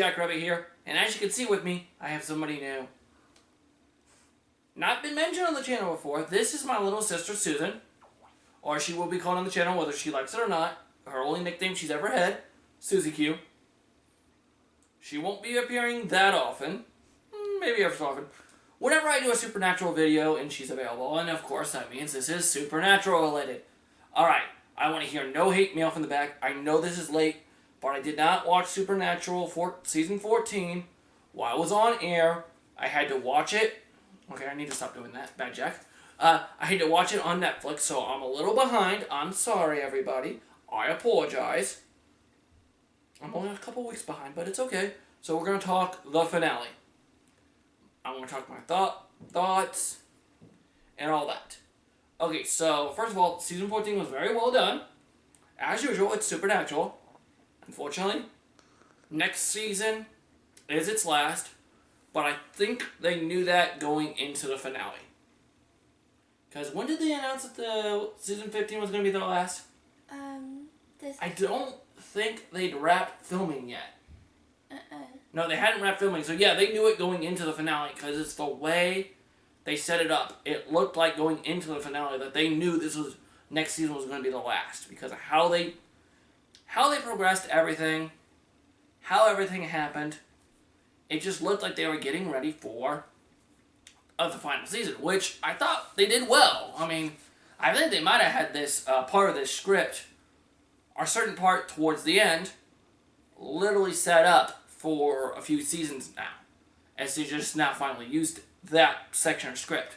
Jack Rabbit here, and as you can see with me, I have somebody new. Not been mentioned on the channel before. This is my little sister, Susan. Or she will be called on the channel whether she likes it or not. Her only nickname she's ever had, Susie Q. She won't be appearing that often. Maybe ever so often. Whenever I do a Supernatural video and she's available, and of course that means this is Supernatural related. Alright, I want to hear no hate mail from the back. I know this is late, but I did not watch Supernatural for season 14 while it was on air. I had to watch it. Okay, I need to stop doing that. Bad Jack. I had to watch it on Netflix, so I'm a little behind. I'm sorry, everybody. I apologize. I'm only a couple weeks behind, but it's okay. So we're going to talk the finale. I'm going to talk my thoughts and all that. Okay, so first of all, season 14 was very well done. As usual, it's Supernatural. Unfortunately, next season is its last, but I think they knew that going into the finale. Because when did they announce that the season 15 was going to be the last? I don't think they'd wrapped filming yet. No, they hadn't wrapped filming. So yeah, they knew it going into the finale because it's the way they set it up. It looked like going into the finale that they knew this was next season was going to be the last because of how they progressed everything, how everything happened. It just looked like they were getting ready for the final season, which I thought they did well. I mean, I think they might have had this part of this script, or a certain part towards the end, literally set up for a few seasons now, as they just now finally used that section of script.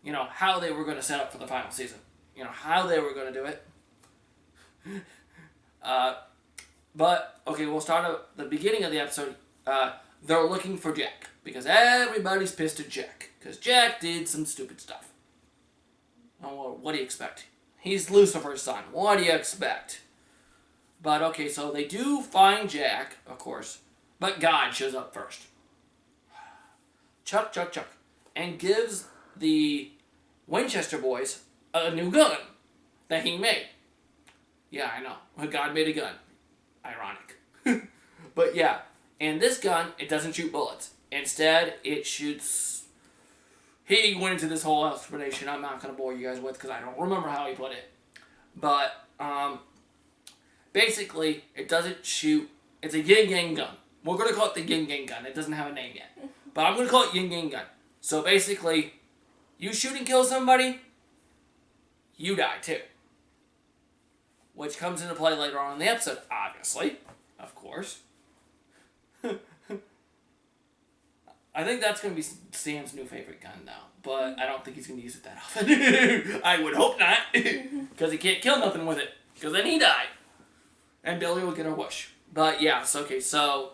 You know, how they were going to set up for the final season. You know, how they were going to do it. But, okay, we'll start at the beginning of the episode. They're looking for Jack, because everybody's pissed at Jack, because Jack did some stupid stuff. Oh, well, what do you expect? He's Lucifer's son. What do you expect? But, okay, so they do find Jack, of course, but God shows up first. Chuck, and gives the Winchester boys a new gun that he made. Yeah, I know. God made a gun. Ironic. But, yeah. And this gun, it doesn't shoot bullets. Instead, it shoots... He went into this whole explanation I'm not going to bore you guys with because I don't remember how he put it. But, basically, it doesn't shoot... It's a yin-yang gun. We're going to call it the yin-yang gun. It doesn't have a name yet. But I'm going to call it yin-yang gun. So, basically, you shoot and kill somebody, you die too. Which comes into play later on in the episode, obviously. Of course. I think that's going to be Sam's new favorite gun now, but I don't think he's going to use it that often. I would hope not, because he can't kill nothing with it, because then he died. And Billy will get her wish. But yeah, so, okay, so,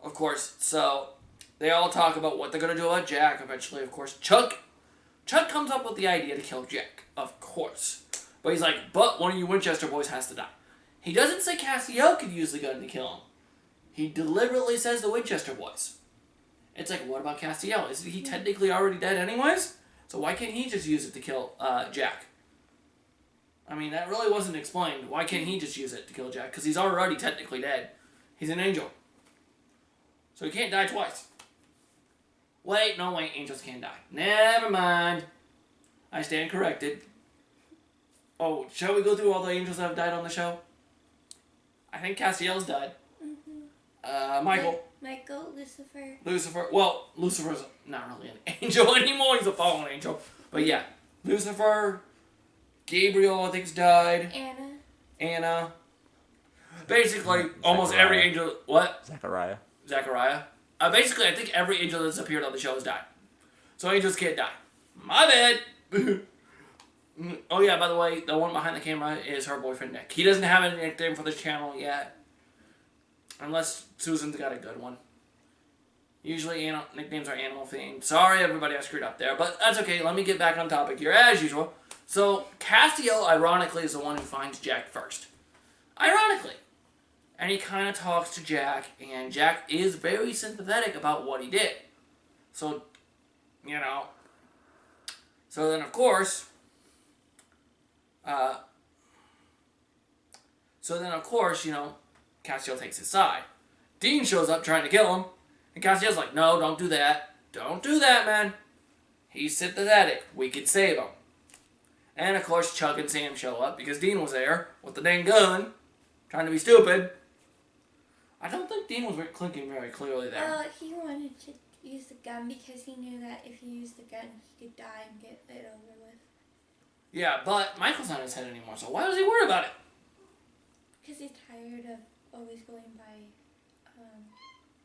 of course, so they all talk about what they're going to do about Jack. Eventually, of course, Chuck comes up with the idea to kill Jack, of course. But he's like, but one of you Winchester boys has to die. He doesn't say Castiel could use the gun to kill him. He deliberately says the Winchester boys. It's like, what about Castiel? Isn't he technically already dead anyways? So why can't he just use it to kill Jack? I mean, that really wasn't explained. Why can't he just use it to kill Jack? Because he's already technically dead. He's an angel. So he can't die twice. Wait, angels can't die. Never mind. I stand corrected. Oh, shall we go through all the angels that have died on the show? I think Castiel's died. Michael. Lucifer. Well, Lucifer's not really an angel anymore. He's a fallen angel. But yeah. Lucifer. Gabriel, I think's died. Anna. Basically, almost every angel... What? Zachariah. Basically, I think every angel that's appeared on the show has died. So angels can't die. My bad. Oh yeah, by the way, the one behind the camera is her boyfriend, Nick. He doesn't have a nickname for this channel yet. Unless Susan's got a good one. Usually nicknames are animal themed. Sorry everybody, I screwed up there. But that's okay, let me get back on topic here as usual. So, Castiel, ironically, is the one who finds Jack first. Ironically. And he kind of talks to Jack, and Jack is very sympathetic about what he did. So, you know. So then, of course, you know, Castiel takes his side. Dean shows up trying to kill him. And Castiel's like, no, don't do that. Don't do that, man. He's sympathetic. We could save him. And, of course, Chuck and Sam show up because Dean was there with the dang gun, trying to be stupid. I don't think Dean was clinking very clearly there. Well, he wanted to use the gun because he knew that if he used the gun, he could die and get it over with. Yeah, but Michael's not in his head anymore, so why does he worry about it? Because he's tired of always going by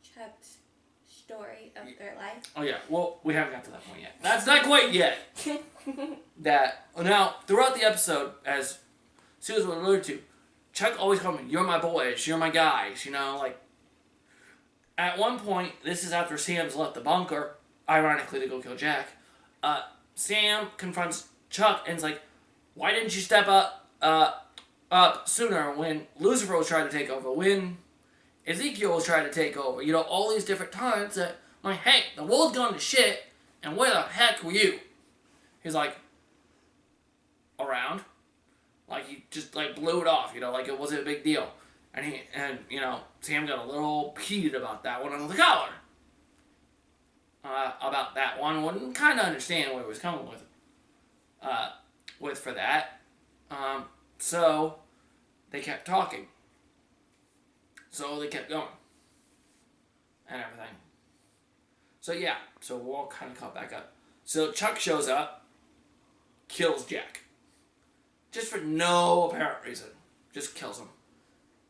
Chuck's story of their life. Oh yeah, well, we haven't got to that point yet. That's not quite yet. Now, throughout the episode, as Susan alluded to, Chuck always called me, you're my boys, you're my guys, you know, like, at one point, this is after Sam's left the bunker, ironically to go kill Jack, Sam confronts Chuck and is like, why didn't you step up sooner when Lucifer was trying to take over, when Ezekiel was trying to take over, you know, all these different times that, like, hey, the world's gone to shit, and where the heck were you? He's like, around. Like, he just, like, blew it off, you know, like it wasn't a big deal. And you know, Sam got a little heated about that one on the collar. About that one. Wouldn't kind of understand where he was coming with for that. So, they kept talking. So, they kept going. And everything. So, yeah. So, we're all kind of caught back up. So, Chuck shows up. Kills Jack. Just for no apparent reason. Just kills him.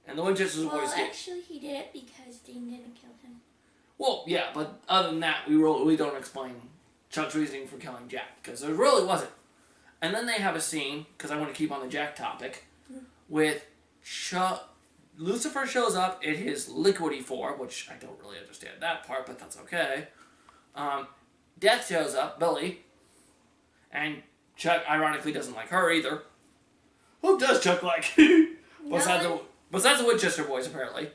And the Winchester's boys Well, actually, he did it because Dean didn't kill him. Well, yeah, but other than that, we don't explain Chuck's reasoning for killing Jack. Because there really wasn't. And then they have a scene, because I want to keep on the Jack topic, with Lucifer shows up in his liquidy form, which I don't really understand that part, but that's okay. Death shows up, Billy, and Chuck ironically doesn't like her either. Who does Chuck like? Besides the Winchester boys, apparently.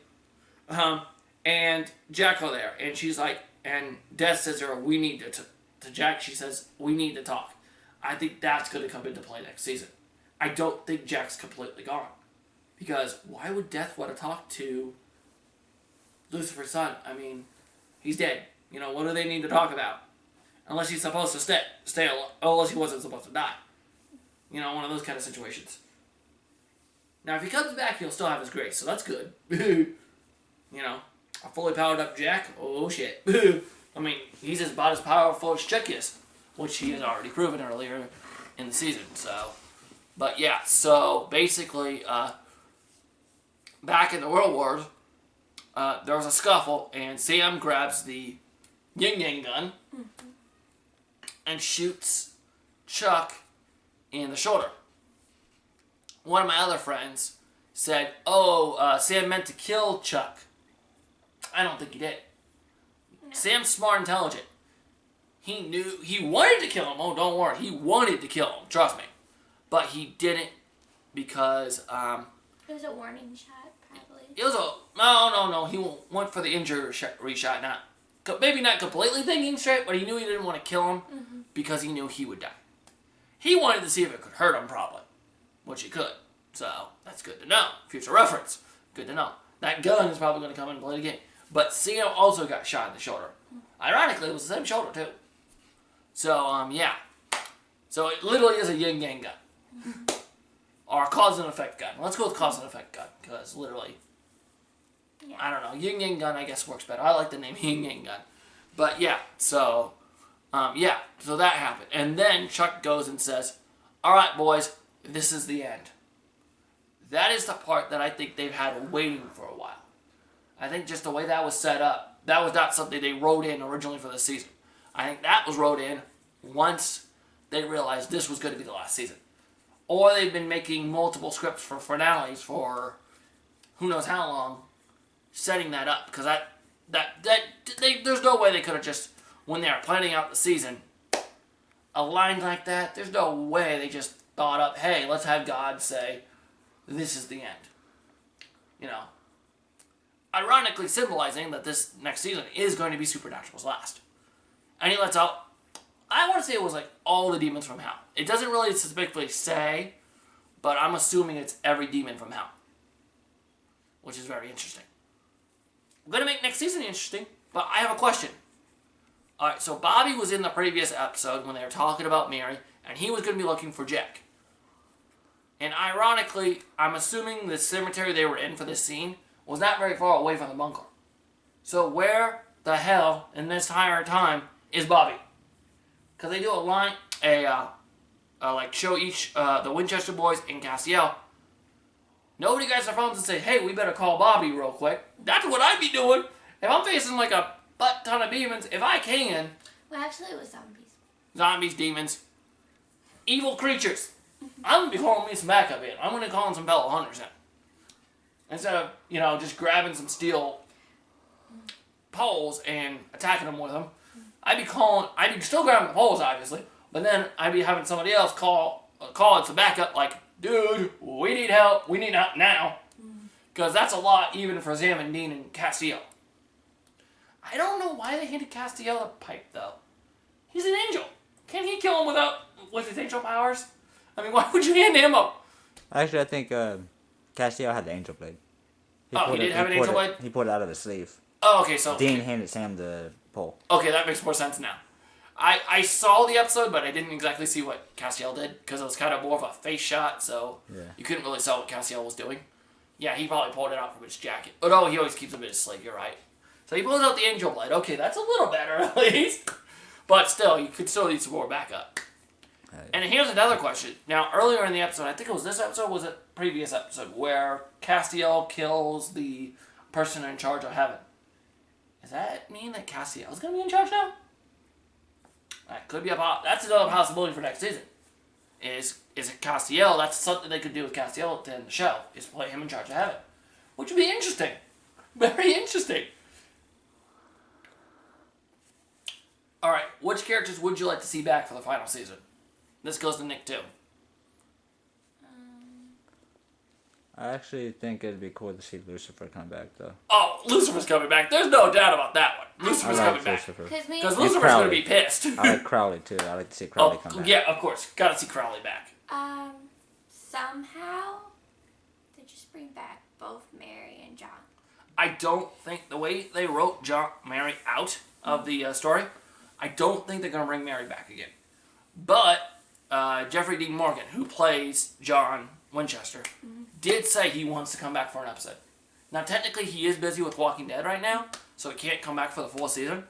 And Jack are there, and she's like, and Death says to her, we need to Jack, she says, we need to talk. I think that's going to come into play next season. I don't think Jack's completely gone. Because why would Death want to talk to Lucifer's son? I mean, he's dead. You know, what do they need to talk about? Unless he's supposed to stay alive. Unless he wasn't supposed to die. You know, one of those kind of situations. Now, if he comes back, he'll still have his grace, so that's good. You know, a fully powered up Jack, oh shit. I mean, he's about as powerful as Chuck is, which he has already proven earlier in the season, so. But yeah, so basically, back in the real world, there was a scuffle, and Sam grabs the yin-yang gun and shoots Chuck in the shoulder. One of my other friends said, Sam meant to kill Chuck. I don't think he did. No. Sam's smart, intelligent. He knew, he wanted to kill him. Oh, don't worry. He wanted to kill him. Trust me. But he didn't because, it was a warning shot, probably. It was no. He went for the injury shot. Maybe not completely thinking straight, but he knew he didn't want to kill him because he knew he would die. He wanted to see if it could hurt him, probably. Which it could. So, that's good to know. Future reference. Good to know. That gun is probably going to come in and play the game. But Sam also got shot in the shoulder. Ironically, it was the same shoulder, too. So, yeah. So, it literally is a yin-yang gun. Or a cause and effect gun. Let's go with cause and effect gun. Because, literally, I don't know. Yin-yang gun, I guess, works better. I like the name yin-yang gun. But, yeah. So, yeah. So, that happened. And then Chuck goes and says, alright, boys. This is the end. That is the part that I think they've had waiting for a while. I think just the way that was set up, that was not something they wrote in originally for the season. I think that was wrote in once they realized this was going to be the last season. Or they've been making multiple scripts for finales for who knows how long, setting that up. Because there's no way they could have just, when they were planning out the season, aligned like that. There's no way they just thought up, hey, let's have God say, this is the end. You know. Ironically symbolizing that this next season is going to be Supernatural's last. And he lets out, I want to say it was like all the demons from hell. It doesn't really specifically say, but I'm assuming it's every demon from hell. Which is very interesting. going to make next season interesting, but I have a question. Alright, so Bobby was in the previous episode when they were talking about Mary, and he was going to be looking for Jack. And ironically, I'm assuming the cemetery they were in for this scene was not very far away from the bunker. So where the hell in this entire time is Bobby? Because they do a line, like show each, the Winchester boys and Castiel. Nobody gets their phones and say, hey, we better call Bobby real quick. That's what I'd be doing. If I'm facing like a butt ton of demons, if I can. Well, actually it was zombies. Zombies, demons, evil creatures. I'm going to be calling me some backup in. I'm going to call in some fellow hunters in. Instead of, just grabbing some steel poles and attacking them with them. I'd be still grabbing the poles, obviously, but then I'd be having somebody else call in some backup, like, dude, we need help now. Because that's a lot even for Sam and Dean and Castiel. I don't know why they handed Castiel a pipe, though. He's an angel. Can't he kill him with his angel powers? I mean, why would you hand him up? Actually, I think Castiel had the angel blade. He did have an angel blade? He pulled it out of his sleeve. Oh, okay, so... Dean handed Sam the pole. Okay, that makes more sense now. I saw the episode, but I didn't exactly see what Castiel did, because it was kind of more of a face shot, so you couldn't really tell what Castiel was doing. Yeah, he probably pulled it out from his jacket. Oh, no, he always keeps them in his sleeve, you're right. So he pulls out the angel blade. Okay, that's a little better, at least. But still, you could still need some more backup. And here's another question. Now, earlier in the episode, I think it was this episode, or was it previous episode, where Castiel kills the person in charge of heaven. Does that mean that Castiel's going to be in charge now? That could be that's another possibility for next season. Is it Castiel? That's something they could do with Castiel to end the show, is play him in charge of heaven. Which would be interesting. Very interesting. Alright, which characters would you like to see back for the final season? This goes to Nick, too. I actually think it'd be cool to see Lucifer come back, though. Oh, Lucifer's coming back. There's no doubt about that one. Lucifer's coming back. Because Lucifer's going to be pissed. I like Crowley, too. I like to see Crowley come back. Yeah, of course. Got to see Crowley back. Somehow, they just bring back both Mary and John. I don't think, the way they wrote Mary out of the story, I don't think they're going to bring Mary back again. But Jeffrey Dean Morgan, who plays John Winchester, did say he wants to come back for an episode. Now, technically, he is busy with Walking Dead right now, so he can't come back for the full season.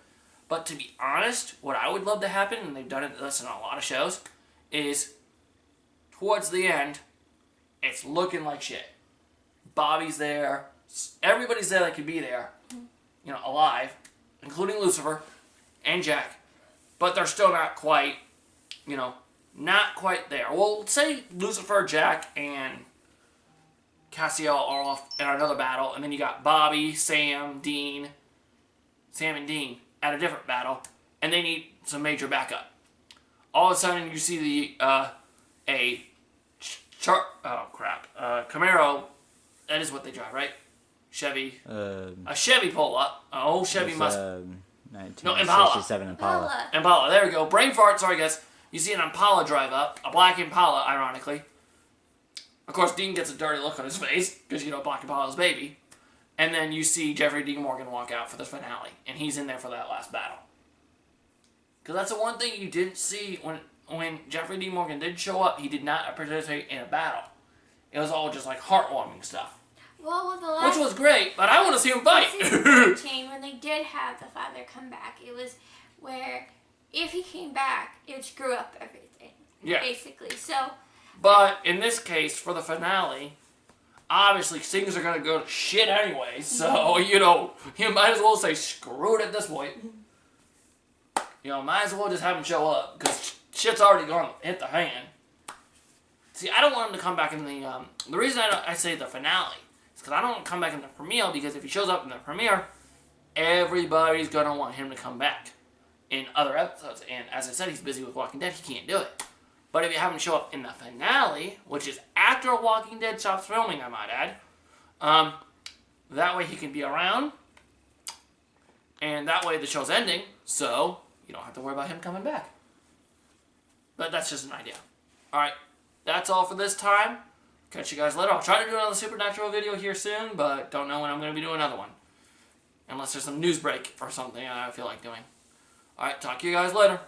But to be honest, what I would love to happen, and they've done this in a lot of shows, is towards the end, it's looking like shit. Bobby's there. Everybody's there that could be there, alive, including Lucifer and Jack. But they're still not quite, not quite there. Well, say Lucifer, Jack, and Castiel are off in another battle, and then you got Bobby, Sam and Dean at a different battle, and they need some major backup. All of a sudden, you see Camaro, that is what they drive, right? Chevy. A Chevy pull up. An old Chevy Mustang. 1967 Impala. Impala, there we go. Brain fart, sorry guys. You see an Impala drive up, a black Impala, ironically. Of course, Dean gets a dirty look on his face, because, Black Impala's baby. And then you see Jeffrey Dean Morgan walk out for the finale, and he's in there for that last battle. Because that's the one thing you didn't see when Jeffrey Dean Morgan did show up, he did not participate in a battle. It was all just like heartwarming stuff. Well, with the last... Which was great, but I want to see him fight. When they did have the father come back, it was where if he came back, it would screw up everything. Yeah. Basically, so... But in this case, for the finale, obviously things are going to go to shit anyway, so, you might as well say screw it at this point. Might as well just have him show up, because shit's already gone hit the fan. See, I don't want him to come back in the reason I say the finale is because I don't want him to come back in the premiere, because if he shows up in the premiere, everybody's going to want him to come back in other episodes. And as I said, he's busy with Walking Dead, he can't do it. But if you have him show up in the finale, which is after Walking Dead stops filming, I might add, that way he can be around, and that way the show's ending, so you don't have to worry about him coming back. But that's just an idea. Alright, that's all for this time. Catch you guys later. I'll try to do another Supernatural video here soon, but don't know when I'm going to be doing another one. Unless there's some news break or something I feel like doing. Alright, talk to you guys later.